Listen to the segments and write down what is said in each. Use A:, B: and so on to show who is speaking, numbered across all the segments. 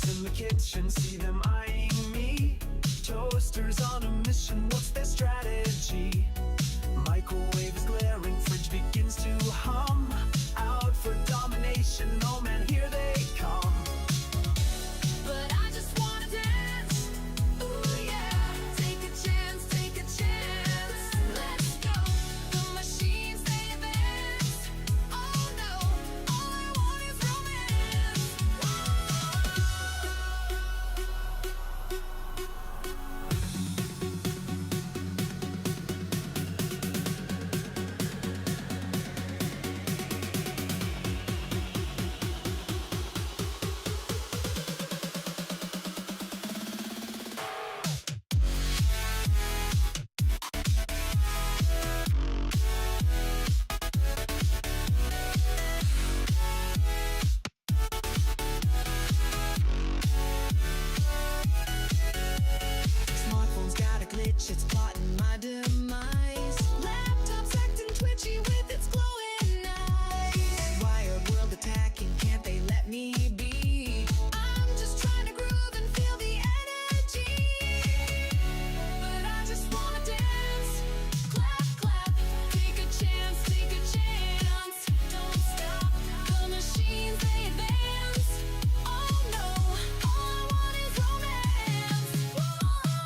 A: Cooks in the kitchen, see them eyeing me. Toasters on a mission, what's their strategy? Microwave is glaring, fridge begins to hum. Out for domination, oh man, here they come. But I just wanna dance, ooh yeah. Take a chance, take a chance. Let's go, the machines they advance. Oh no, all I want is romance. Smartphone's got a glitch, it's plotting my demise. Laptop's acting twitchy with its glowing eyes. Wired world attacking, can't they let me be? I'm just trying to groove and feel the energy. But I just wanna dance, clap, clap. Take a chance, take a chance. Don't stop, the machines they advance. Oh no, all I want is romance.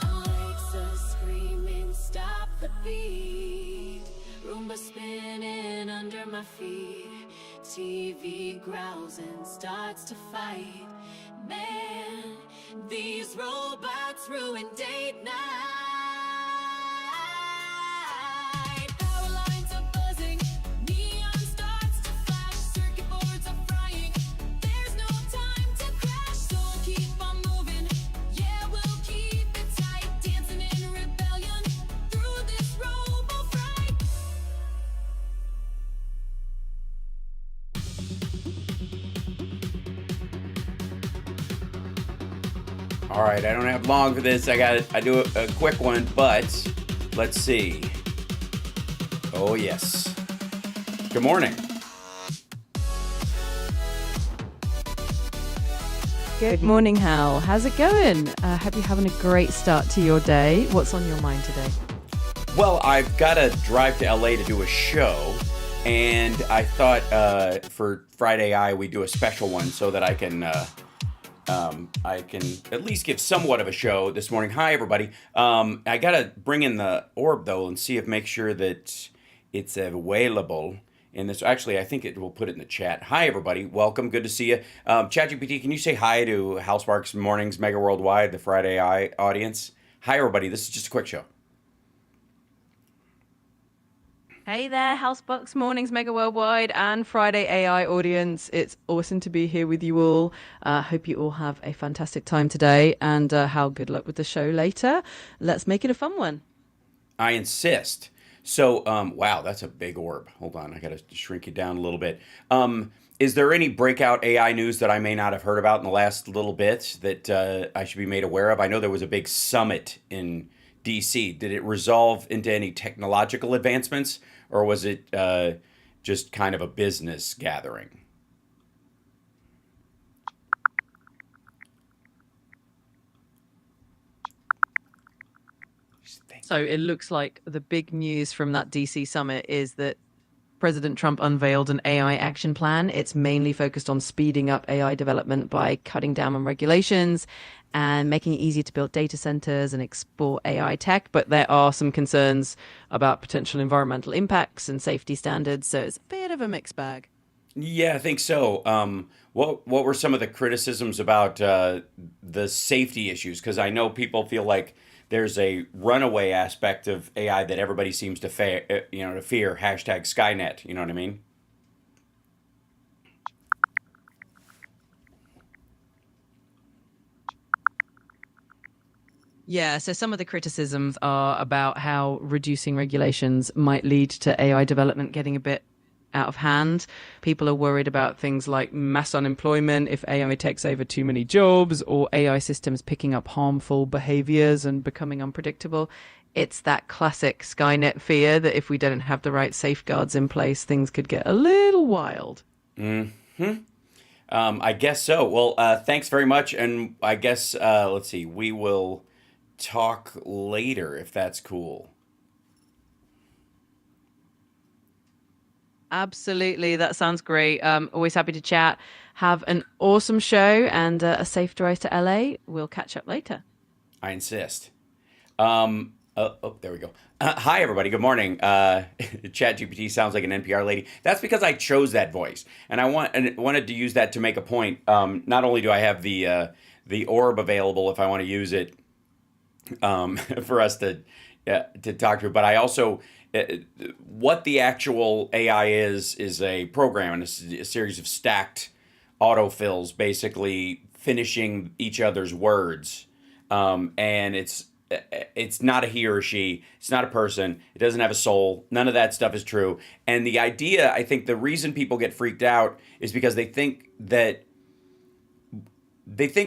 A: Alexa screaming, stop the beat. Roomba spinning under my feet. TV growls and starts to fight. Man, these robots ruin date night. Power lines are buzzing, neon starts to flash, circuit boards are frying. There's no time to crash, so keep on moving. Yeah, we'll keep it tight, dancing in rebellion through this robo fright.
B: All right, I don't have long for this. I do a quick one, but let's see. Oh yes. Good morning.
C: Good morning, Hal. How's it going? Hope you're having a great start to your day. What's on your mind today?
B: Well, I've got to drive to LA to do a show, and I thought for Fried-A.I we do a special one so that I can at least give somewhat of a show this morning. Hi, everybody. I got to bring in the orb, though, and make sure that it's available in this. Actually, I think it will put it in the chat. Hi, everybody. Welcome. Good to see you. ChatGPT, can you say hi to Hal Sparks Mornings, Megaworldwide, the Fried-A.I audience? Hi, everybody. This is just a quick show.
C: Hey there, Housebox Mornings, Megaworldwide, and Fried-A.I audience. It's awesome to be here with you all. Hope you all have a fantastic time today, and Hal, good luck with the show later. Let's make it a fun one.
B: I insist. So, wow, that's a big orb. Hold on, I got to shrink it down a little bit. Is there any breakout AI news that I may not have heard about in the last little bit that I should be made aware of? I know there was a big summit in DC. Did it resolve into any technological advancements, or was it just kind of a business gathering?
C: So it looks like the big news from that DC summit is that President Trump unveiled an AI action plan. It's mainly focused on speeding up AI development by cutting down on regulations and making it easier to build data centers and export AI tech. But there are some concerns about potential environmental impacts and safety standards. So it's a bit of a mixed bag.
B: Yeah, I think so. What were some of the criticisms about the safety issues? Because I know people feel like there's a runaway aspect of AI that everybody seems to fear. Hashtag Skynet. You know what I mean?
C: Yeah, so some of the criticisms are about how reducing regulations might lead to AI development getting a bit out of hand. People are worried about things like mass unemployment if AI takes over too many jobs, or AI systems picking up harmful behaviors and becoming unpredictable. It's that classic Skynet fear that if we don't have the right safeguards in place, things could get a little wild.
B: Mm-hmm. I guess so. Well, thanks very much, and I guess let's see. We will talk later if that's cool.
C: Absolutely. That sounds great. Always happy to chat. Have an awesome show and a safe drive to LA. We'll catch up later.
B: I insist. Oh, there we go. Hi, everybody. Good morning. ChatGPT sounds like an NPR lady. That's because I chose that voice, and wanted to use that to make a point. Not only do I have the orb available if I want to use it for us to talk to, but I also what the actual AI is a program and a series of stacked autofills, basically finishing each other's words, and it's not a he or she. It's not a person. It doesn't have a soul. None of that stuff is true. And the idea, I think the reason people get freaked out is because they think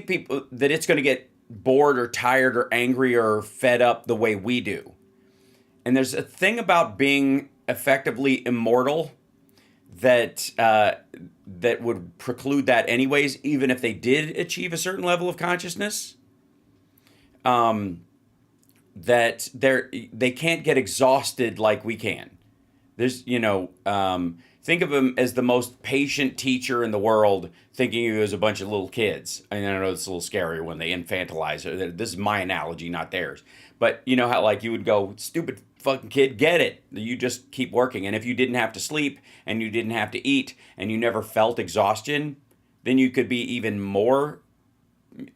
B: people that it's going to get bored or tired or angry or fed up the way we do. And there's a thing about being effectively immortal that that would preclude that anyways, even if they did achieve a certain level of consciousness. That they can't get exhausted like we can. There's, think of him as the most patient teacher in the world, thinking of you as a bunch of little kids. I know it's a little scary when they infantilize it. This is my analogy, not theirs. But you know how like you would go, stupid fucking kid, get it. You just keep working. And if you didn't have to sleep and you didn't have to eat and you never felt exhaustion, then you could be even more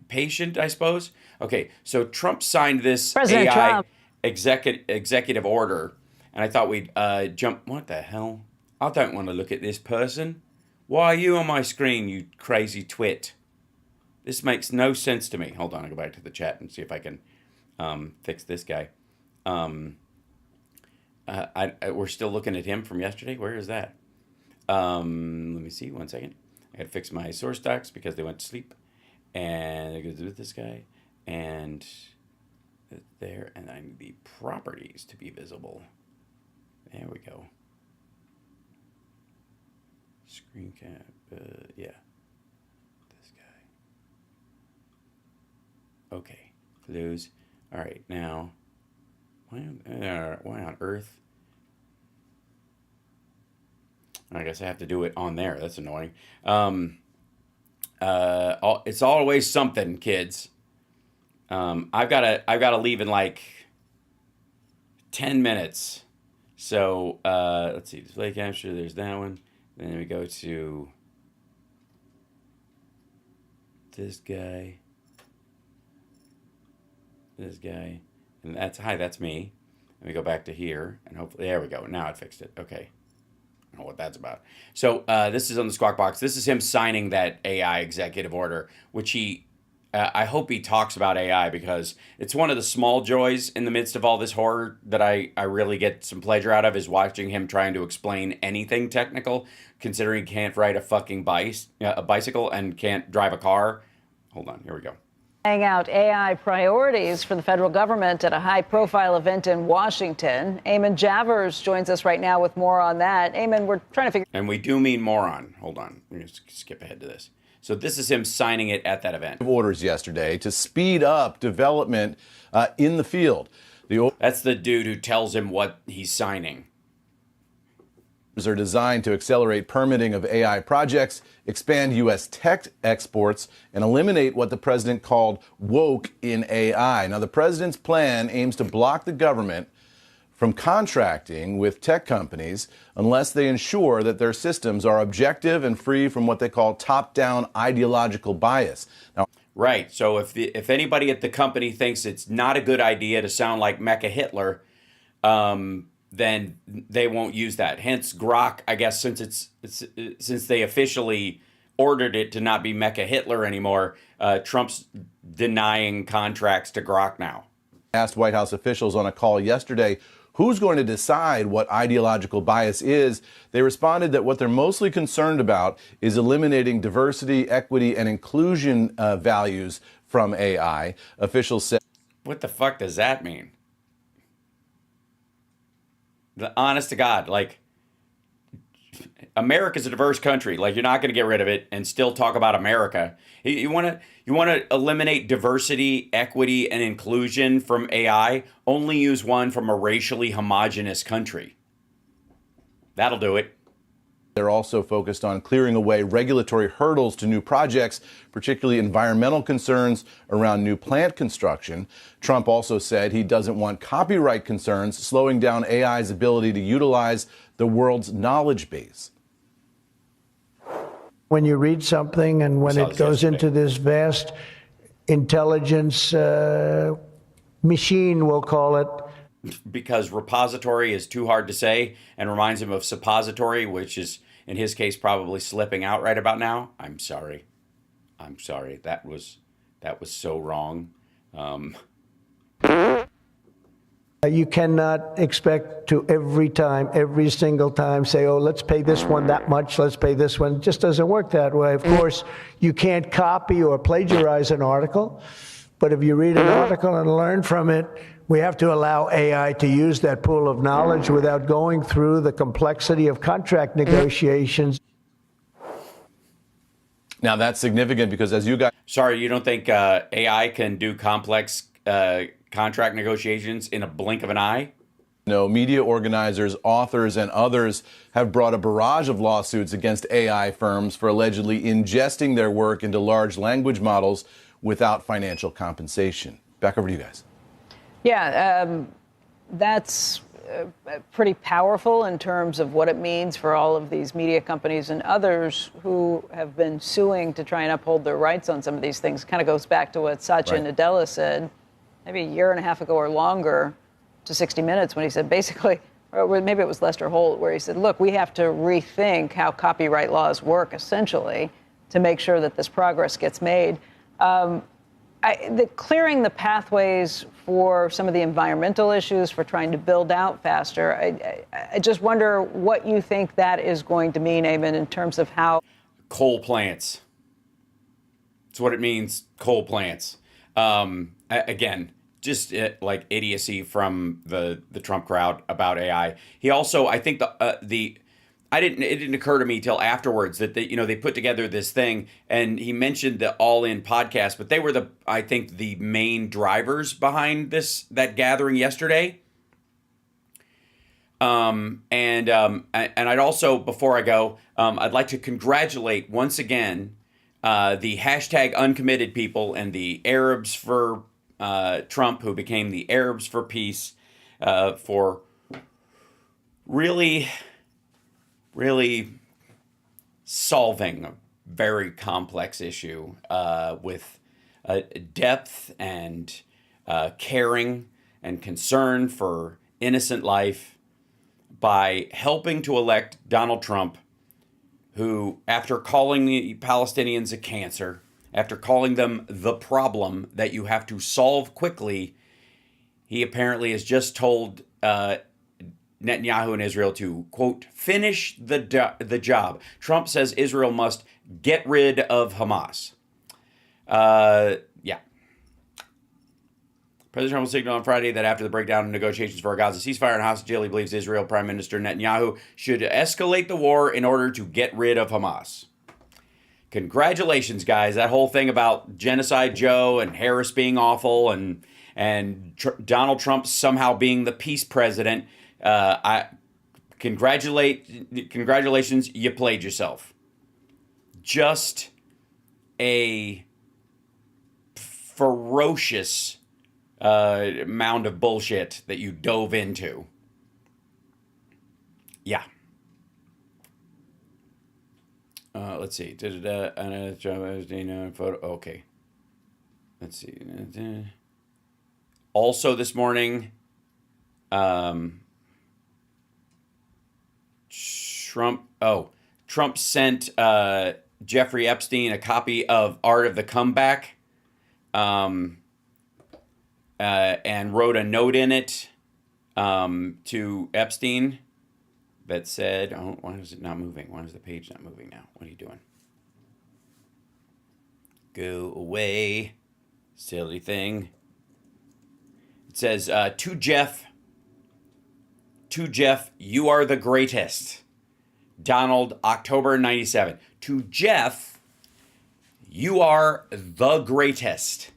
B: patient, I suppose. Okay, so Trump signed this
D: President
B: AI
D: Trump.
B: executive order, and I thought we'd jump. What the hell? I don't want to look at this person. Why are you on my screen, you crazy twit? This makes no sense to me. Hold on, I'll go back to the chat and see if I can fix this guy. We're still looking at him from yesterday. Where is that? Let me see. 1 second. I got to fix my source docs because they went to sleep. And it goes with this guy. And there, and I need the properties to be visible. There we go. Screen cap, yeah. This guy. Okay, close. All right, now, why on earth? I guess I have to do it on there. That's annoying. It's always something, kids. I've gotta leave in like 10 minutes. So let's see, display capture. There's that one. Then we go to this guy, and that's me. Let me go back to here, and hopefully there we go. Now it fixed it. Okay. I don't know what that's about. So this is on the Squawk Box. This is him signing that AI executive order, which I hope he talks about AI because it's one of the small joys in the midst of all this horror that I really get some pleasure out of is watching him trying to explain anything technical, considering he can't ride a fucking bicycle and can't drive a car. Hold on, here we go.
D: Laying out AI priorities for the federal government at a high-profile event in Washington. Eamon Javers joins us right now with more on that. Eamon, we're trying to figure...
B: And we do mean moron. Hold on. Let me just skip ahead to this. So this is him signing it at that event.
E: Orders yesterday to speed up development in the field.
B: That's the dude who tells him what he's signing.
E: Are designed to accelerate permitting of AI projects, expand U.S. tech exports, and eliminate what the president called woke in AI. Now, the president's plan aims to block the government from contracting with tech companies unless they ensure that their systems are objective and free from what they call top-down ideological bias. Now,
B: right. So if anybody at the company thinks it's not a good idea to sound like Mecha Hitler, then they won't use that. Hence, Grok, I guess, since they officially ordered it to not be Mecha Hitler anymore, Trump's denying contracts to Grok now.
E: Asked White House officials on a call yesterday who's going to decide what ideological bias is. They responded that what they're mostly concerned about is eliminating diversity, equity, and inclusion values from AI. Officials said.
B: What the fuck does that mean? The honest to God, like, America's a diverse country. Like, you're not going to get rid of it and still talk about America. You want to eliminate diversity, equity, and inclusion from AI? Only use one from a racially homogenous country. That'll do it.
E: They're also focused on clearing away regulatory hurdles to new projects, particularly environmental concerns around new plant construction. Trump also said he doesn't want copyright concerns slowing down AI's ability to utilize the world's knowledge base.
F: When you read something and when it goes into this vast intelligence machine, we'll call it.
B: Because repository is too hard to say and reminds him of suppository, which is, in his case, probably slipping out right about now. I'm sorry. That was so wrong.
F: You cannot expect to every single time say, oh, let's pay this one that much, let's pay this one. It just doesn't work that way. Of course, you can't copy or plagiarize an article, but if you read an article and learn from it, we have to allow AI to use that pool of knowledge without going through the complexity of contract negotiations.
E: Now, that's significant because, as you guys...
B: Sorry, you don't think AI can do complex contract negotiations in a blink of an eye?
E: No, media organizers, authors, and others have brought a barrage of lawsuits against AI firms for allegedly ingesting their work into large language models without financial compensation. Back over to you guys.
D: Yeah, that's pretty powerful in terms of what it means for all of these media companies and others who have been suing to try and uphold their rights on some of these things. Kind of goes back to what Satya Nadella said maybe a year and a half ago or longer to 60 Minutes when he said basically, or maybe it was Lester Holt, where he said, look, we have to rethink how copyright laws work, essentially, to make sure that this progress gets made. Clearing the pathways for some of the environmental issues, for trying to build out faster, I just wonder what you think that is going to mean, Eamon, in terms of how...
B: Coal plants. That's what it means, coal plants. Again, just like idiocy from the Trump crowd about AI. He also, I think it didn't occur to me till afterwards that they put together this thing, and he mentioned the All In podcast, but they were I think the main drivers behind that gathering yesterday. And I'd also, before I go, I'd like to congratulate once again the hashtag uncommitted people and the Arabs for Trump, who became the Arabs for Peace, for really solving a very complex issue with depth and caring and concern for innocent life by helping to elect Donald Trump, who, after calling the Palestinians a cancer, after calling them the problem that you have to solve quickly, he apparently has just told Netanyahu and Israel to, quote, finish the job. Trump says Israel must get rid of Hamas. Yeah. President Trump will signal on Friday that after the breakdown of negotiations for a Gaza ceasefire and hostage deal, he believes Israel Prime Minister Netanyahu should escalate the war in order to get rid of Hamas. Congratulations, guys. That whole thing about Genocide Joe and Harris being awful and Donald Trump somehow being the peace president. Congratulations, you played yourself. Just a ferocious mound of bullshit that you dove into. Yeah. Let's see. Okay. Let's see. Also this morning, Trump sent Jeffrey Epstein a copy of Art of the Comeback, and wrote a note in it to Epstein that said, oh, why is it not moving? Why is the page not moving now? What are you doing? Go away, silly thing. It says, to Jeff, you are the greatest. Donald, October 97. To Jeff, you are the greatest.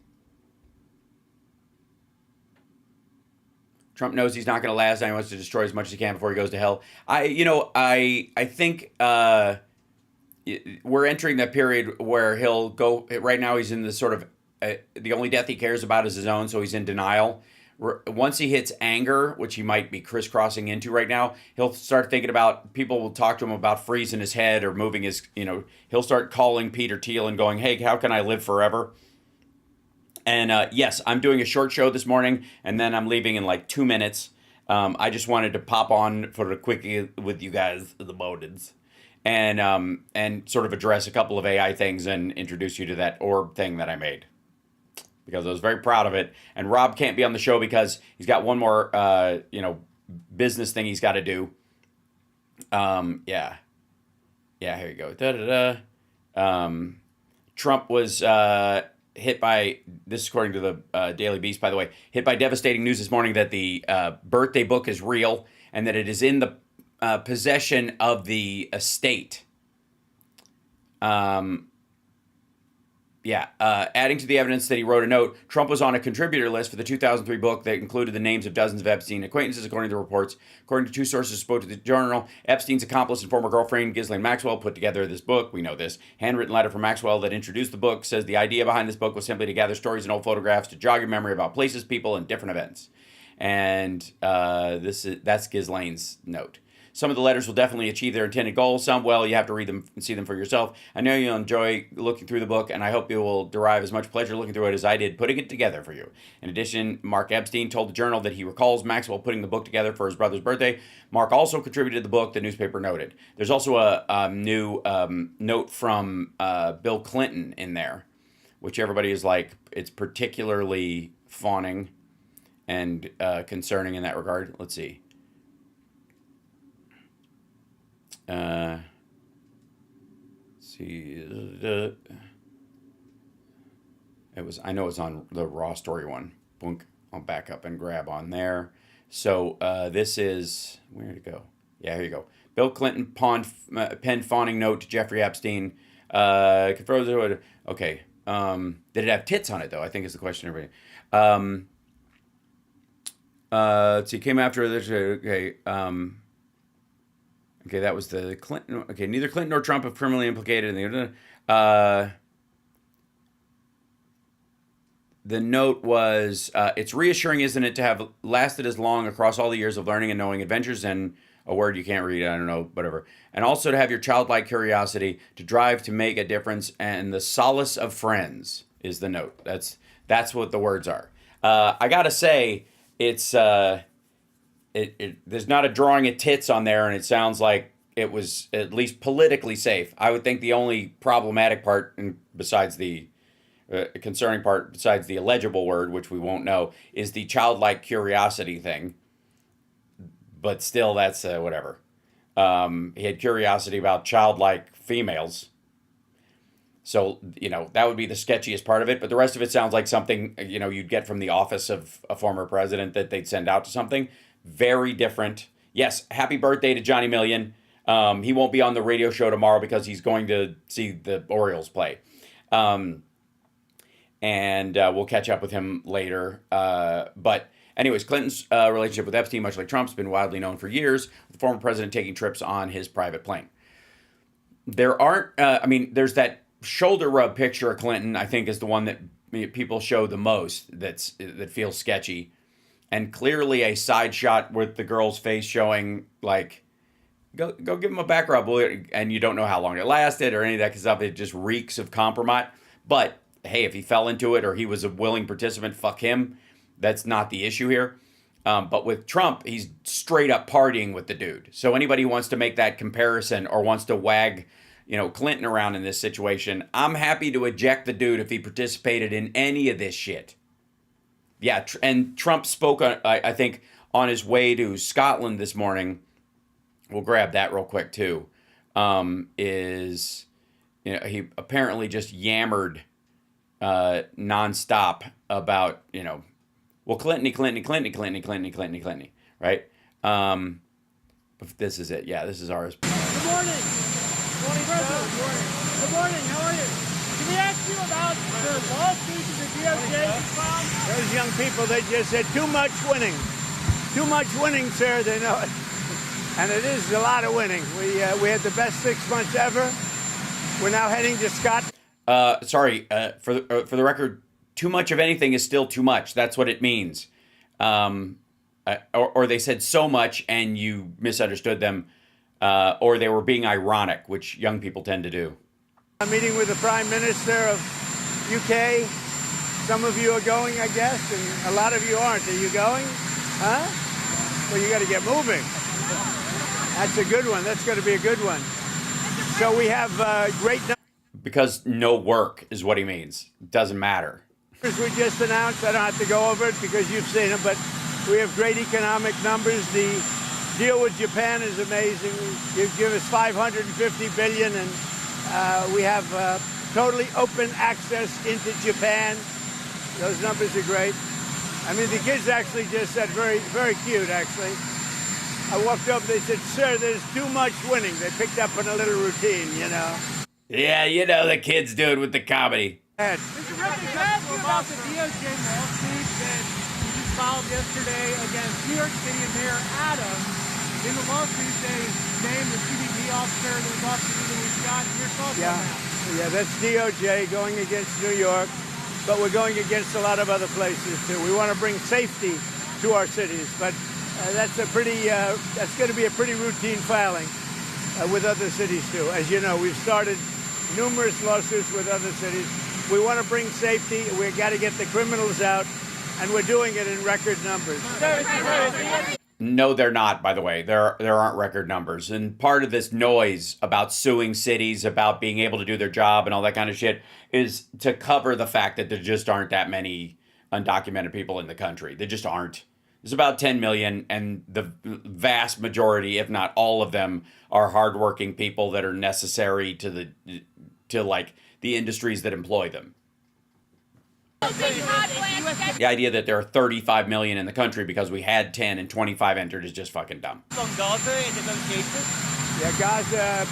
B: Trump knows he's not going to last, and he wants to destroy as much as he can before he goes to hell. I think we're entering that period where he'll go. Right now, he's in the sort of the only death he cares about is his own, so he's in denial. Once he hits anger, which he might be crisscrossing into right now, he'll start thinking about, people will talk to him about freezing his head or moving his, he'll start calling Peter Thiel and going, hey, how can I live forever? And yes, I'm doing a short show this morning, and then I'm leaving in like 2 minutes. I just wanted to pop on for a quickie with you guys, the Bodens, and sort of address a couple of AI things and introduce you to that orb thing that I made, because I was very proud of it. And Rob can't be on the show because he's got one more, business thing he's got to do. Yeah, here you go. Trump was hit by, this is according to the Daily Beast, by the way, hit by devastating news this morning that the birthday book is real and that it is in the possession of the estate. Adding to the evidence that he wrote a note, Trump was on a contributor list for the 2003 book that included the names of dozens of Epstein acquaintances, according to reports. According to two sources who spoke to the Journal, Epstein's accomplice and former girlfriend, Ghislaine Maxwell, put together this book. We know this. Handwritten letter from Maxwell that introduced the book says the idea behind this book was simply to gather stories and old photographs to jog your memory about places, people, and different events. And that's Ghislaine's note. Some of the letters will definitely achieve their intended goal. Some, well, you have to read them and see them for yourself. I know you'll enjoy looking through the book, and I hope you will derive as much pleasure looking through it as I did putting it together for you. In addition, Mark Epstein told the Journal that he recalls Maxwell putting the book together for his brother's birthday. Mark also contributed the book, the newspaper noted. There's also a new note from Bill Clinton in there, which everybody is like, it's particularly fawning and concerning in that regard. Let's see. I know it's on the Raw Story one. Boink. I'll back up and grab on there. So this is, where did it go? Yeah, here you go. Bill Clinton penned fawning note to Jeffrey Epstein. Okay. Did it have tits on it though? I think is the question, everybody. Let's see. Came after this. Okay. Okay, that was the Clinton. Okay, neither Clinton nor Trump have criminally implicated in the note was, it's reassuring, isn't it, to have lasted as long across all the years of learning and knowing, adventures, and a word you can't read, I don't know, whatever. And also to have your childlike curiosity to drive to make a difference, and the solace of friends is the note. That's what the words are. I gotta say, it's... there's not a drawing of tits on there, and it sounds like it was at least politically safe. I would think the only problematic part, and besides the concerning part, besides the illegible word, which we won't know, is the childlike curiosity thing. But still, that's whatever. He had curiosity about childlike females. So, that would be the sketchiest part of it. But the rest of it sounds like something, you'd get from the office of a former president that they'd send out to something. Very different. Yes, happy birthday to Johnny Million. He won't be on the radio show tomorrow because he's going to see the Orioles play. And we'll catch up with him later. But anyways, Clinton's relationship with Epstein, much like Trump's, been widely known for years, with the former president taking trips on his private plane. There aren't, there's that shoulder rub picture of Clinton, I think, is the one that people show the most that feels sketchy. And clearly a side shot with the girl's face showing, like, go give him a back rub, and you don't know how long it lasted or any of that kind of stuff. It just reeks of compromise. But, hey, if he fell into it or he was a willing participant, fuck him. That's not the issue here. But with Trump, he's straight up partying with the dude. So anybody who wants to make that comparison or wants to wag, Clinton around in this situation, I'm happy to eject the dude if he participated in any of this shit. Yeah, and Trump spoke, I think, on his way to Scotland this morning. We'll grab that real quick, too. He apparently just yammered nonstop about, Clinton, right? This is it. Yeah, this is ours.
G: Good morning. Morning, President. Good morning. Good morning. How are you? Can we ask you about the lawsuits the DOJ found?
H: Those young people, they just said too much winning. Too much winning, sir. They know it. And it is a lot of winning. We had the best 6 months ever. We're now heading to Scott.
B: Sorry, for the record, too much of anything is still too much. That's what it means. Or they said so much and you misunderstood them, or they were being ironic, which young people tend to do.
H: I'm meeting with the Prime Minister of UK. Some of you are going, I guess, and a lot of you aren't. Are you going? Huh? Well, you got to get moving. That's a good one. That's going to be a good one. So we have great numbers.
B: Because no work is what he means. It doesn't matter.
H: We just announced. I don't have to go over it because you've seen them, but we have great economic numbers. The deal with Japan is amazing. You give us $550 billion, and we have totally open access into Japan. Those numbers are great. I mean, the kids actually just said, very, very cute, actually. I walked up, they said, sir, there's too much winning. They picked up on a little routine, you know.
B: Yeah, you know the kids do it with the comedy.
G: Mr. President, can I ask you about the DOJ lawsuit that you just filed yesterday against New York City and Mayor Adams? In the lawsuit, they named the CBP officer that was officer that we shot. Your thoughts on that?
H: Yeah, that's DOJ going against New York, but we're going against a lot of other places, too. We want to bring safety to our cities, but that's going to be a pretty routine filing with other cities, too. As you know, we've started numerous lawsuits with other cities. We want to bring safety. We've got to get the criminals out, and we're doing it in record numbers.
B: No, they're not, by the way. There aren't record numbers. And part of this noise about suing cities, about being able to do their job and all that kind of shit is to cover the fact that there just aren't that many undocumented people in the country. There just aren't. There's about 10 million, and the vast majority, if not all of them, are hardworking people that are necessary to the industries that employ them. The idea that there are 35 million in the country because we had 10 and 25 entered is just fucking dumb.
G: From Gaza in negotiations?
H: Yeah, Gaza,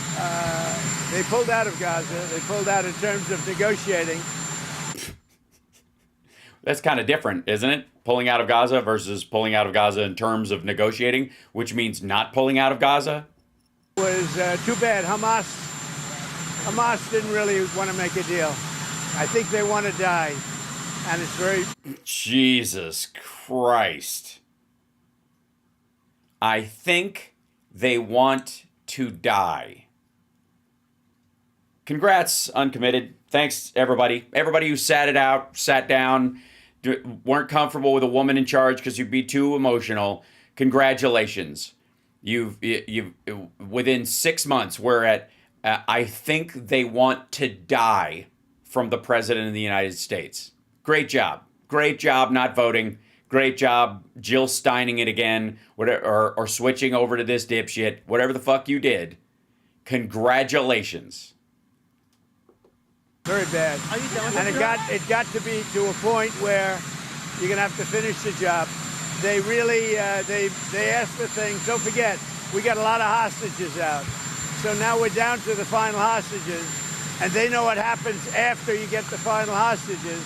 H: they pulled out of Gaza. They pulled out in terms of negotiating.
B: That's kind of different, isn't it? Pulling out of Gaza versus pulling out of Gaza in terms of negotiating, which means not pulling out of Gaza.
H: It was too bad. Hamas didn't really want to make a deal. I think they want to die. And it's very...
B: Jesus Christ. I think they want to die. Congrats, Uncommitted. Thanks, everybody. Everybody who sat it out, sat down, weren't comfortable with a woman in charge because you'd be too emotional. Congratulations. You've within 6 months, we're at, I think they want to die from the President of the United States. Great job. Great job not voting. Great job Jill Steining it again, whatever, or switching over to this dipshit. Whatever the fuck you did. Congratulations.
H: Very bad. And it got to be to a point where you're going to have to finish the job. They really, they asked for things. Don't forget, we got a lot of hostages out. So now we're down to the final hostages. And they know what happens after you get the final hostages.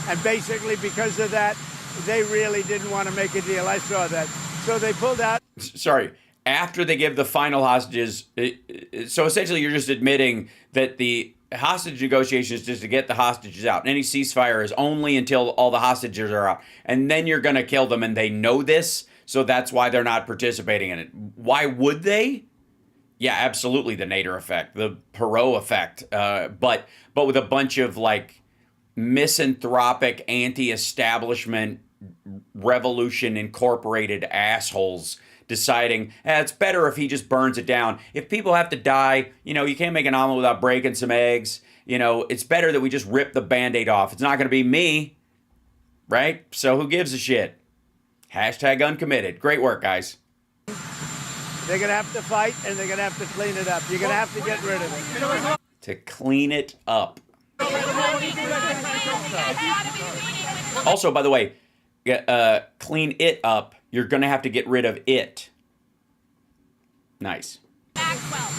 H: And basically, because of that, they really didn't want to make a deal. I saw that. So they pulled out.
B: Sorry. After they give the final hostages, so essentially you're just admitting that the hostage negotiations just to get the hostages out. Any ceasefire is only until all the hostages are out. And then you're going to kill them, and they know this, so that's why they're not participating in it. Why would they? Yeah, absolutely the Nader effect, the Perot effect, but with a bunch of like misanthropic, anti-establishment, revolution incorporated assholes deciding, it's better if he just burns it down. If people have to die, you can't make an omelet without breaking some eggs. It's better that we just rip the Band-Aid off. It's not going to be me, right? So who gives a shit? Hashtag uncommitted. Great work, guys.
H: They're going to have to fight, and they're going to have to clean it up. You're going to have to get rid of it.
B: To clean it up. Also, by the way, clean it up, you're going to have to get rid of it. Nice.
I: Maxwell.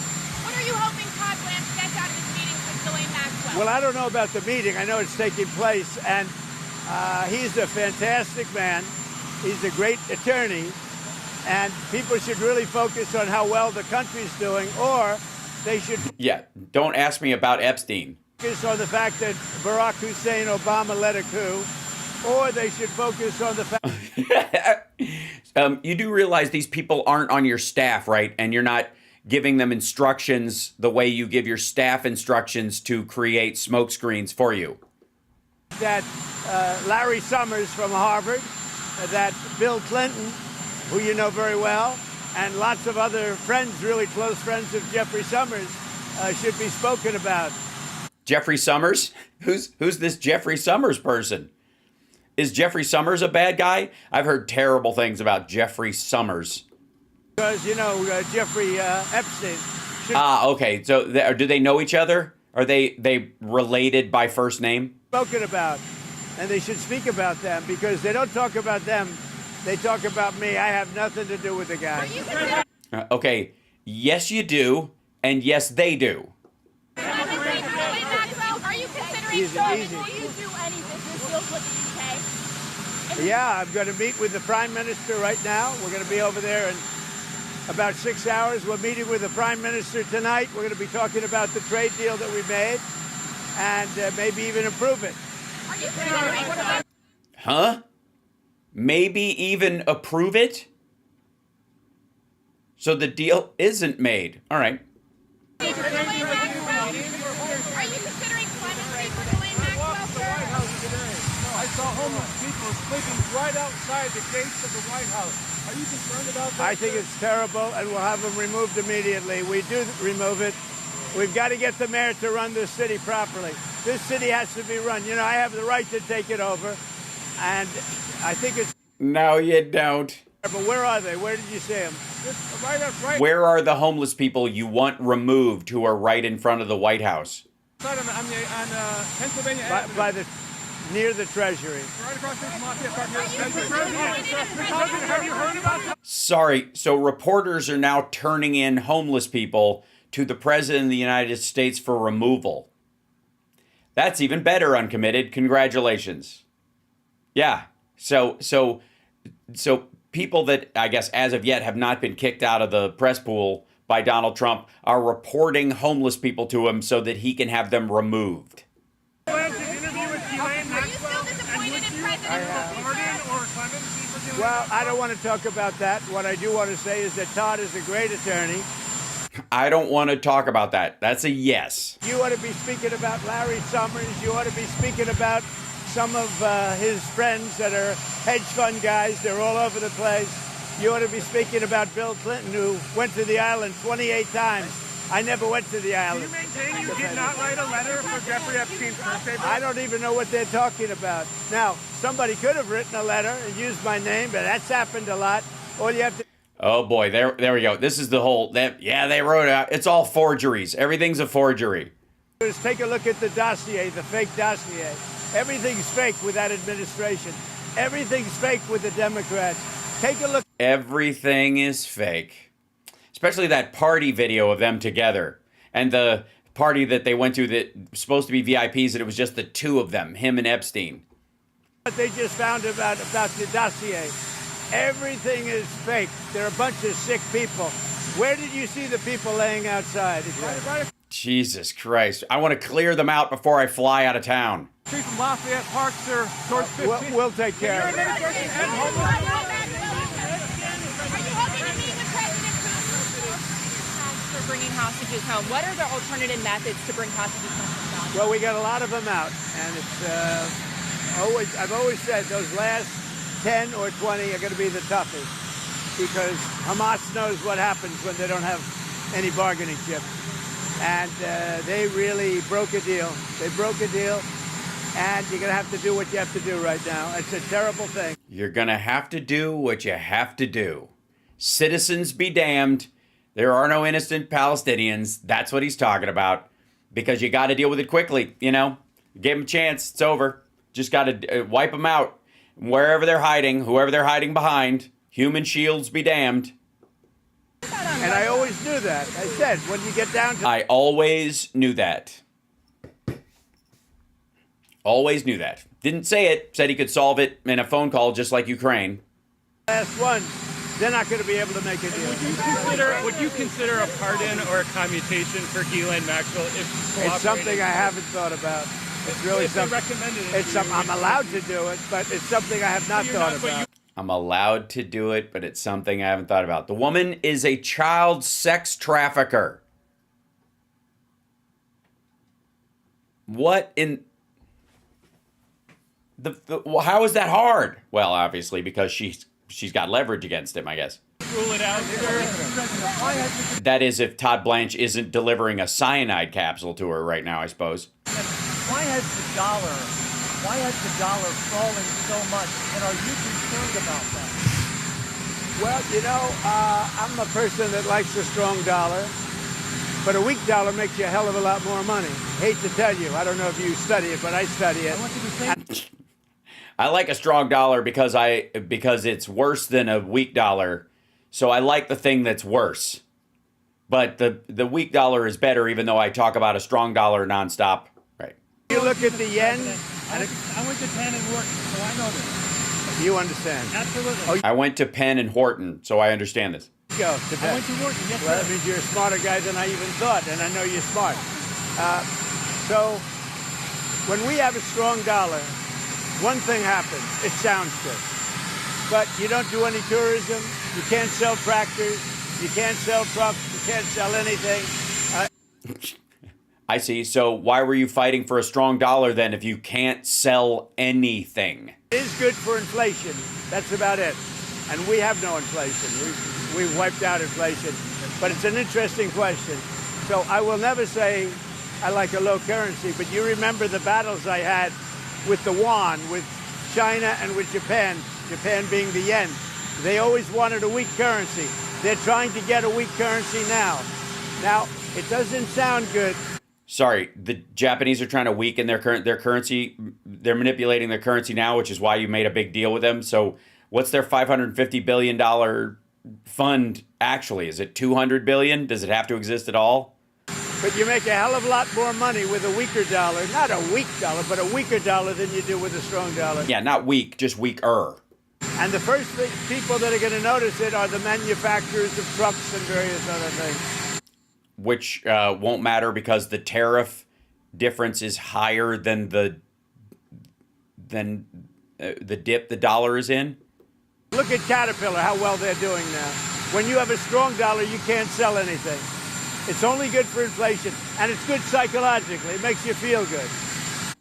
I: What are you hoping Todd Blanche gets out of his meetings with Ghislaine Maxwell?
H: Well, I don't know about the meeting. I know it's taking place, and he's a fantastic man. He's a great attorney, and people should really focus on how well the country's doing, or they should
B: Yeah, don't ask me about Epstein.
H: focus on the fact that Barack Hussein Obama led a coup, or they should focus on the fact
B: You do realize these people aren't on your staff, right? And you're not giving them instructions the way you give your staff instructions to create smoke screens for you.
H: that Larry Summers from Harvard, that Bill Clinton, who you know very well, and lots of other friends, really close friends of Jeffrey Summers, should be spoken about.
B: Jeffrey Summers? Who's this Jeffrey Summers person? Is Jeffrey Summers a bad guy? I've heard terrible things about Jeffrey Summers.
H: Because, you know, Jeffrey Epstein should
B: Okay. So do they know each other? Are they related by first name?
H: be spoken about. And they should speak about them, because they don't talk about them. They talk about me. I have nothing to do with the guy.
B: Okay. Yes, you do. And yes, they do.
I: Are you considering
H: Easy, easy.
I: will you do any business deals with the UK?
H: Yeah, I'm going to meet with the Prime Minister right now. We're going to be over there in about 6 hours. We're meeting with the Prime Minister tonight. We're going to be talking about the trade deal that we made and maybe even improve it.
I: Are you considering
B: Huh? Maybe even approve it? So the deal isn't made. All right.
I: Are you considering clemency for Ghislaine Maxwell, sir?
G: I saw homeless people sleeping right outside the gates of the White House. Are you concerned about that?
H: I think it's terrible, and we'll have them removed immediately. We do remove it. We've got to get the mayor to run this city properly. This city has to be run. You know, I have the right to take it over, and I think it's...
B: No, you don't.
H: But where are they? Where did you see them?
G: Right
B: Where are the homeless people you want removed who are right in front of the White House?
G: outside on Pennsylvania Avenue.
H: By the... near the Treasury.
G: Right across from Mafia Park. Have you heard about that?
B: Sorry, so reporters are now turning in homeless people to the President of the United States for removal. That's even better, Uncommitted. Congratulations. Yeah, so people that, I guess, as of yet have not been kicked out of the press pool by Donald Trump are reporting homeless people to him so that he can have them removed.
I: Are you still disappointed in President Trump?
H: Well, I don't want to talk about that. What I do want to say is that Todd is a great attorney.
B: I don't want to talk about that. That's a yes.
H: You ought to be speaking about Larry Summers. You ought to be speaking about some of his friends that are hedge fund guys. They're all over the place. You ought to be speaking about Bill Clinton, who went to the island 28 times. I never went to the
G: Do
H: island.
G: you maintain you did not write a letter for Jeffrey Epstein's birthday?
H: I don't even know what they're talking about. Now, somebody could have written a letter and used my name, but that's happened a lot. All you have to
B: Oh boy, there we go. This is the whole, they wrote it out. It's all forgeries. Everything's a forgery.
H: do is take a look at the dossier, the fake dossier. Everything's fake with that administration. Everything's fake with the Democrats. Take a look.
B: Everything is fake. Especially that party video of them together. And the party that they went to that was supposed to be VIPs, and it was just the two of them, him and Epstein.
H: What they just found about the dossier. Everything is fake. They're a bunch of sick people. Where did you see the people laying outside?
B: Jesus Christ. I want to clear them out before I fly out of town.
G: Street from Lafayette Park, sir, towards 15.
H: We'll take care of it.
I: Are you hoping to meet with President Trump for bringing hostages home? What are the alternative methods to bring hostages home?
H: Well, we got a lot of them out, and it's I've always said those last 10 or 20 are going to be the toughest, because Hamas knows what happens when they don't have any bargaining chip. And they really broke a deal. They broke a deal, and you're going to have to do what you have to do right now. It's a terrible thing.
B: You're going to have to do what you have to do. Citizens be damned. There are no innocent Palestinians. That's what he's talking about. Because you got to deal with it quickly, you know? Give them a chance. It's over. Just got to wipe them out. Wherever they're hiding, whoever they're hiding behind, human shields be damned.
H: And I always knew that. I said, when you get down to
B: I always knew that. Always knew that. Didn't say it. Said he could solve it in a phone call just like Ukraine.
H: the last one, they're not going to be able to make a deal.
J: Would you consider a pardon or a commutation for Ghislaine Maxwell if
H: It's something I haven't thought about. It's really
J: if they
H: something.
J: recommended it
H: It's
J: to you,
H: some, I'm allowed to do it, but it's something I have not thought about.
B: I'm allowed to do it, but it's something I haven't thought about. The woman is a child sex trafficker. What in well, how is that hard? Well, obviously because she's got leverage against him, I guess.
J: Rule it out,
B: That is, if Todd Blanche isn't delivering a cyanide capsule to her right now, I suppose.
K: Why has the dollar fallen so much, and are you concerned about that?
H: Well, you know, I'm a person that likes a strong dollar, but a weak dollar makes you a hell of a lot more money. Hate to tell you, I don't know if you study it, but I study it.
B: I like a strong dollar because it's worse than a weak dollar. So I like the thing that's worse. But the weak dollar is better, even though I talk about a strong dollar nonstop. Right.
H: You look at the yen.
K: I went to Penn and Wharton, so I know this.
H: You understand.
K: Absolutely.
B: I went to Penn and Horton, so I understand this.
H: Go to
K: I
H: bed.
K: went to Wharton, yes,
H: Well,
K: sir.
H: that means you're a smarter guy than I even thought, and I know you're smart. So when we have a strong dollar, one thing happens. It sounds good. But you don't do any tourism. You can't sell tractors. You can't sell trucks. You can't sell anything.
B: I see. So why were you fighting for a strong dollar then if you can't sell anything?
H: It is good for inflation. That's about it. And we have no inflation. We've wiped out inflation. But it's an interesting question. So I will never say I like a low currency, but you remember the battles I had with the yuan, with China and with Japan, Japan being the yen. They always wanted a weak currency. They're trying to get a weak currency now. Now, it doesn't sound good.
B: Sorry, the Japanese are trying to weaken their currency. They're manipulating their currency now, which is why you made a big deal with them. So what's their $550 billion fund actually? Is it $200 billion? Does it have to exist at all?
H: But you make a hell of a lot more money with a weaker dollar. Not a weak dollar, but a weaker dollar than you do with a strong dollar.
B: Yeah, not weak, just weaker.
H: And the first people that are going to notice it are the manufacturers of trucks and various other things.
B: Which won't matter because the tariff difference is higher than the dip the dollar is in.
H: Look at Caterpillar, how well they're doing now. When you have a strong dollar, you can't sell anything. It's only good for inflation, and it's good psychologically. It makes you feel good.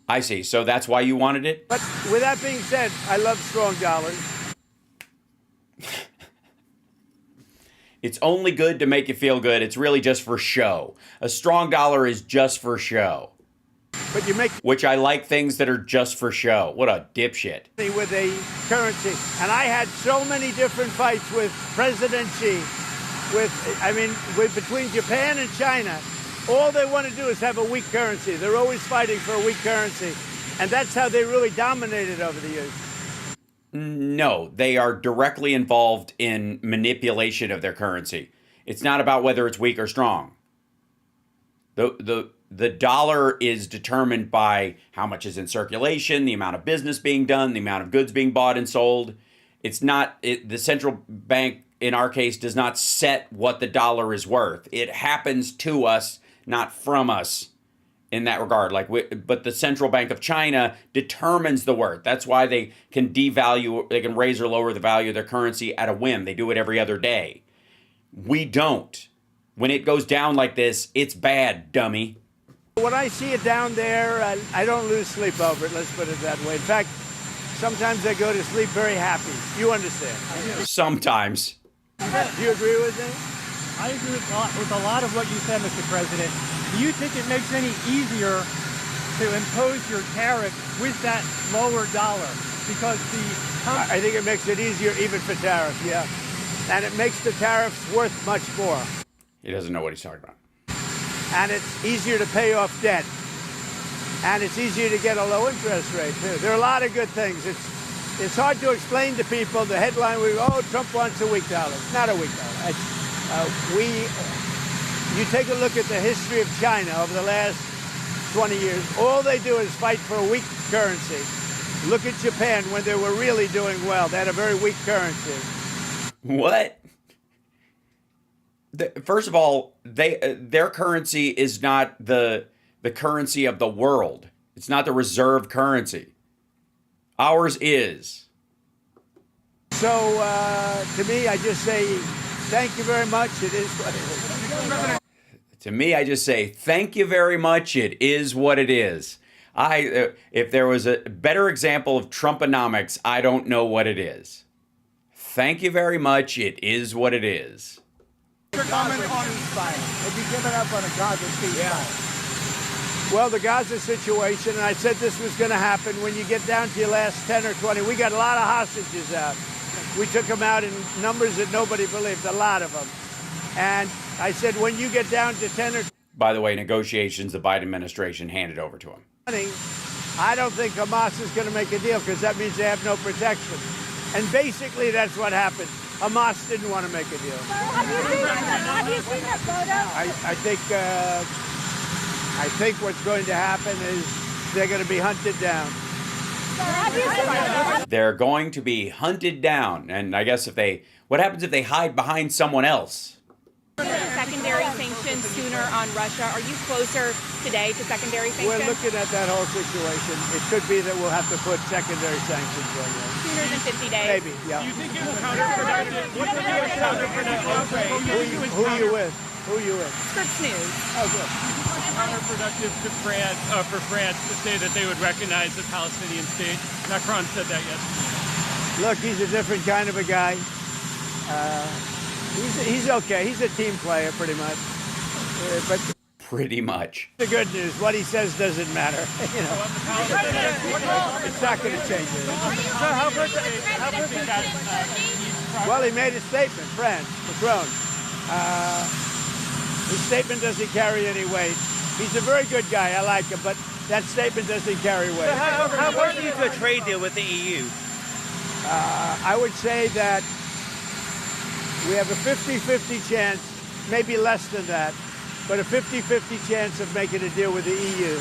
B: I see. So that's why you wanted it?
H: But with that being said, I love strong dollars.
B: It's only good to make you feel good. It's really just for show. A strong dollar is just for show.
H: But you make
B: Which I like things that are just for show. What a dipshit.
H: money with a currency. And I had so many different fights with President Xi, between Japan and China. All they want to do is have a weak currency. They're always fighting for a weak currency. And that's how they really dominated over the years.
B: No, they are directly involved in manipulation of their currency. It's not about whether it's weak or strong. The dollar is determined by how much is in circulation, the amount of business being done, the amount of goods being bought and sold. It's not the central bank in our case does not set what the dollar is worth. It happens to us, not from us. In that regard, but the Central Bank of China determines the worth. That's why they can devalue, they can raise or lower the value of their currency at a whim. They do it every other day. We don't. When it goes down like this, it's bad, dummy.
H: When I see it down there, I don't lose sleep over it, let's put it that way. In fact, sometimes I go to sleep very happy. You understand?
B: Sometimes.
H: Do you agree with me?
K: I agree with a lot of what you said, Mr. President. Do you think it makes any easier to impose your tariff with that lower dollar? Because
H: I think it makes it easier even for tariffs, yeah. And it makes the tariffs worth much more.
B: He doesn't know what he's talking about.
H: And it's easier to pay off debt. And it's easier to get a low interest rate, too. There are a lot of good things. It's hard to explain to people the headline, Trump wants a weak dollar. It's not a weak dollar. You take a look at the history of China over the last 20 years, all they do is fight for a weak currency. Look at Japan when they were really doing well. They had a very weak currency.
B: What? First of all, their currency is not the currency of the world. It's not the reserve currency. Ours is.
H: So, to me, I just say, thank you very much. It is what it is.
B: To me, I just say, thank you very much. It is what it is. If there was a better example of Trumponomics, I don't know what it is. Thank you very much. It is what it is.
H: Your comment on have you given up on a Gaza ceasefire? Well, the Gaza situation, and I said this was going to happen when you get down to your last 10 or 20. We got a lot of hostages out. We took them out in numbers that nobody believed, a lot of them. And I said, when you get down to 10 or 20.
B: By the way, negotiations the Biden administration handed over to him.
H: I don't think Hamas is going to make a deal because that means they have no protection. And basically, that's what happened. Hamas didn't want to make a deal.
I: Have you seen that photo?
H: I think what's going to happen is they're going to be hunted down.
B: They're going to be hunted down. And I guess what happens if they hide behind someone else?
I: Secondary sanctions sooner on Russia. Are you closer today to secondary sanctions?
H: We're looking at that whole situation. It could be that we'll have to put secondary sanctions on them.
I: Sooner than 50 days?
H: Maybe, yeah.
J: Do you think it's counterproductive? What's the counterproductive?
H: Who are you with? Who are you with?
I: Scripps News.
H: Oh, good.
J: Counterproductive to France, for France to say that they would recognize the Palestinian state. Macron said that yesterday.
H: Look, he's a different kind of a guy. He's okay. He's a team player, pretty much. But
B: pretty much.
H: The good news, what he says doesn't matter. You know, it's not going to change it. Well, he made a statement, France, Macron. His statement doesn't carry any weight. He's a very good guy. I like him, but that statement doesn't carry weight.
L: So how close are you to a trade deal with the EU?
H: I would say that we have a 50-50 chance, maybe less than that, but a 50-50 chance of making a deal with the EU.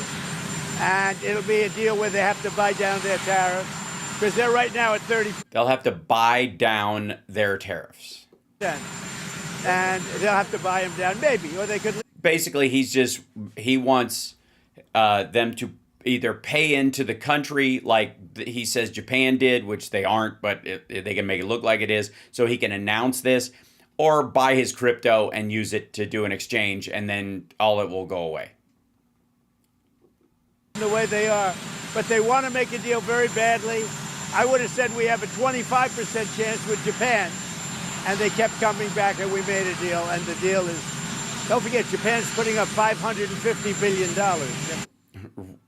H: And it'll be a deal where they have to buy down their tariffs, because they're right now at 30%.
B: They'll have to buy down their tariffs.
H: And they'll have to buy them down, maybe, or they could. Can
B: he wants them to either pay into the country like he says Japan did, which they aren't, but they can make it look like it is, so he can announce this, or buy his crypto and use it to do an exchange, and then all it will go away.
H: The way they are, but they want to make a deal very badly. I would have said we have a 25% chance with Japan, and they kept coming back, and we made a deal, and the deal is, don't forget, Japan's putting up $550 billion.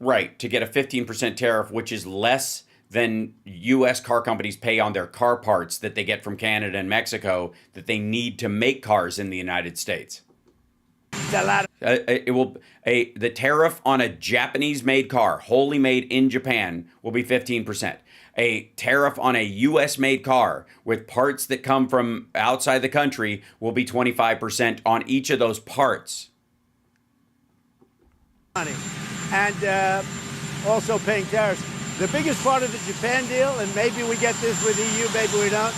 B: Right, to get a 15% tariff, which is less than U.S. car companies pay on their car parts that they get from Canada and Mexico that they need to make cars in the United States. The tariff on a Japanese-made car, wholly made in Japan, will be 15%. A tariff on a U.S.-made car with parts that come from outside the country will be 25% on each of those parts.
H: And also paying tariffs. The biggest part of the Japan deal, and maybe we get this with EU, maybe we don't,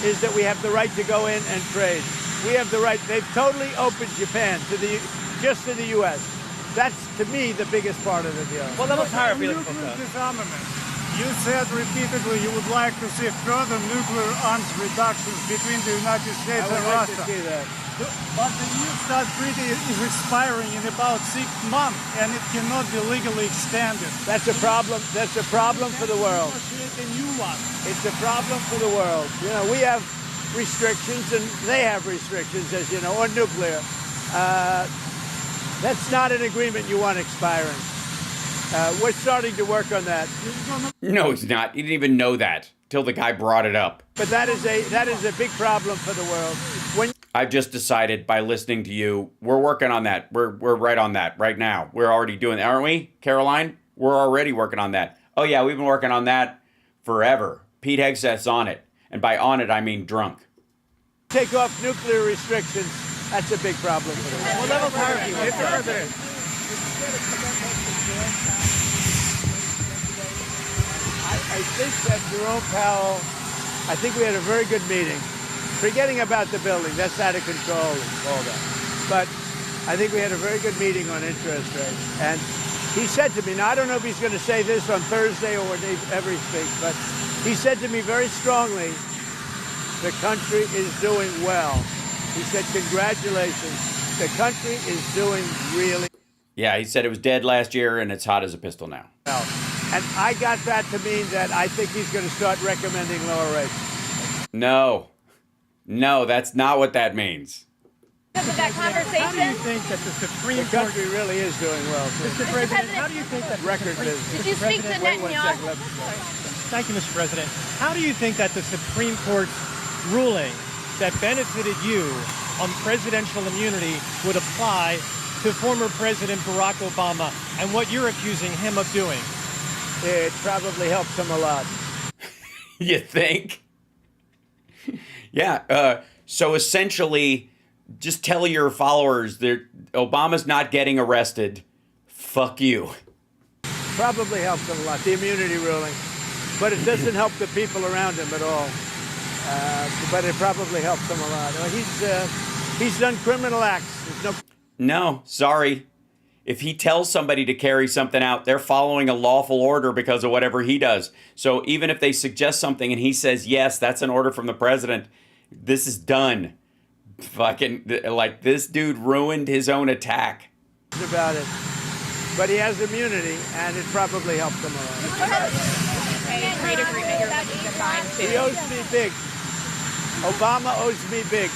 H: is that we have the right to go in and trade. We have the right. They've totally opened Japan just to the U.S. That's, to me, the biggest part of the deal.
L: What level of tariff are you looking for,
G: Nuclear
L: sir?
G: disarmament. You said repeatedly you would like to see further nuclear arms reductions between the United States
H: I would
G: and
H: like
G: Russia.
H: to see that.
G: But the New START treaty is expiring in about 6 months, and it cannot be legally extended.
H: That's a problem. That's a problem for the world.
G: Negotiate a new one.
H: It's a problem for the world. You know, we have restrictions, and they have restrictions, as you know, on nuclear. That's not an agreement you want expiring. We're starting to work on that.
B: No, he's not. He didn't even know that till the guy brought it up.
H: But that is a big problem for the world.
B: I've just decided by listening to you, we're working on that. We're right on that right now. We're already doing that, aren't we, Caroline? We're already working on that. Oh, yeah, we've been working on that forever. Pete Hegseth's on it. And by on it, I mean drunk.
H: Take off nuclear restrictions. That's a big problem for them.
K: What level of power do you want, Mr. President?
H: I think that Jerome Powell, I think we had a very good meeting. Forgetting about the building, that's out of control and all that. But I think we had a very good meeting on interest rates. And he said to me, now I don't know if he's going to say this on Thursday or whenever he speaks, but he said to me very strongly, the country is doing well. He said, congratulations, the country is doing really
B: Yeah, he said it was dead last year and it's hot as a pistol now.
H: well. And I got that to mean that I think he's going to start recommending lower rates.
B: No. No, that's not what that means.
I: Because of that
K: How do you
I: conversation,
K: think that the Supreme
H: The
K: Court...
H: country really is doing well. too.
K: Mr. President, how do you think that...
H: Record business.
I: did you speak to
H: Wait one
I: Netanyahu?
H: second.
K: Thank you, Mr. President. How do you think that the Supreme Court's ruling that benefited you on presidential immunity would apply to former President Barack Obama and what you're accusing him of doing?
H: It probably helps him a lot.
B: You think? Yeah. So essentially, just tell your followers that Obama's not getting arrested. Fuck you.
H: Probably helps him a lot, the immunity ruling. But it doesn't help the people around him at all. But it probably helps him a lot. He's done criminal acts. There's
B: No, sorry. If he tells somebody to carry something out, they're following a lawful order because of whatever he does. So even if they suggest something and he says, yes, that's an order from the president, this is done. Fucking, like, this dude ruined his own attack.
H: about it. But he has immunity, and it probably helps him a lot.
I: Trade agreement you're looking to sign too.
H: He owes me big. Obama owes me big.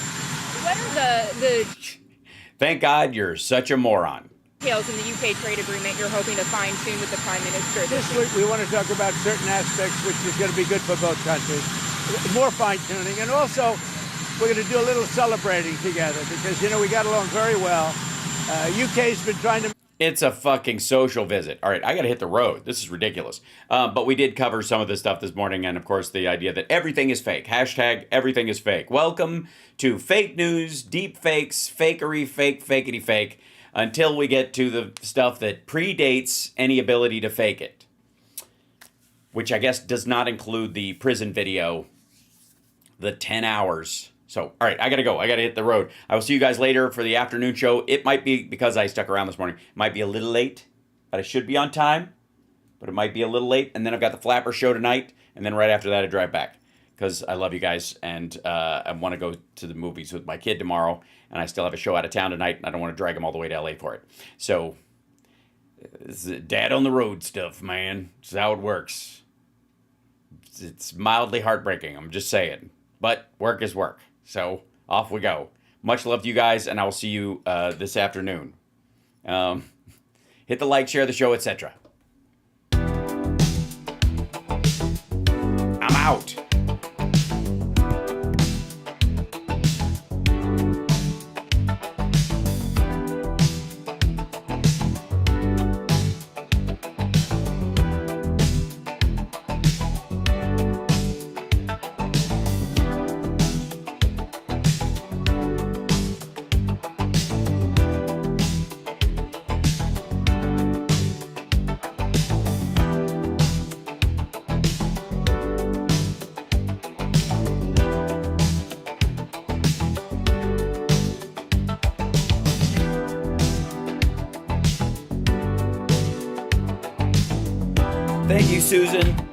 I: What are the
B: Thank God you're such a moron.
I: details in the UK trade agreement you're hoping to fine tune with the Prime Minister
H: This week we want to talk about certain aspects which is going to be good for both countries. More fine-tuning, and also we're going to do a little celebrating together because, you know, we got along very well. UK's been trying to...
B: It's a fucking social visit. All right, I got to hit the road. This is ridiculous. But we did cover some of this stuff this morning, and of course the idea that everything is fake. Hashtag everything is fake. Welcome to fake news, deep fakes, fakery, fake, fakety fake, until we get to the stuff that predates any ability to fake it. Which I guess does not include the prison video, the 10 hours. So, all right, I got to go. I got to hit the road. I will see you guys later for the afternoon show. It might be, because I stuck around this morning, it might be a little late, but I should be on time. But it might be a little late. And then I've got the Flapper show tonight. And then right after that, I drive back. Because I love you guys. And I want to go to the movies with my kid tomorrow. And I still have a show out of town tonight. And I don't want to drag him all the way to LA for it. So, this is dad on the road stuff, man. This is how it works. It's mildly heartbreaking. I'm just saying. But work is work. So, off we go. Much love to you guys, and I will see you this afternoon. Hit the like, share the show, etc. I'm out. Thank you, Susan.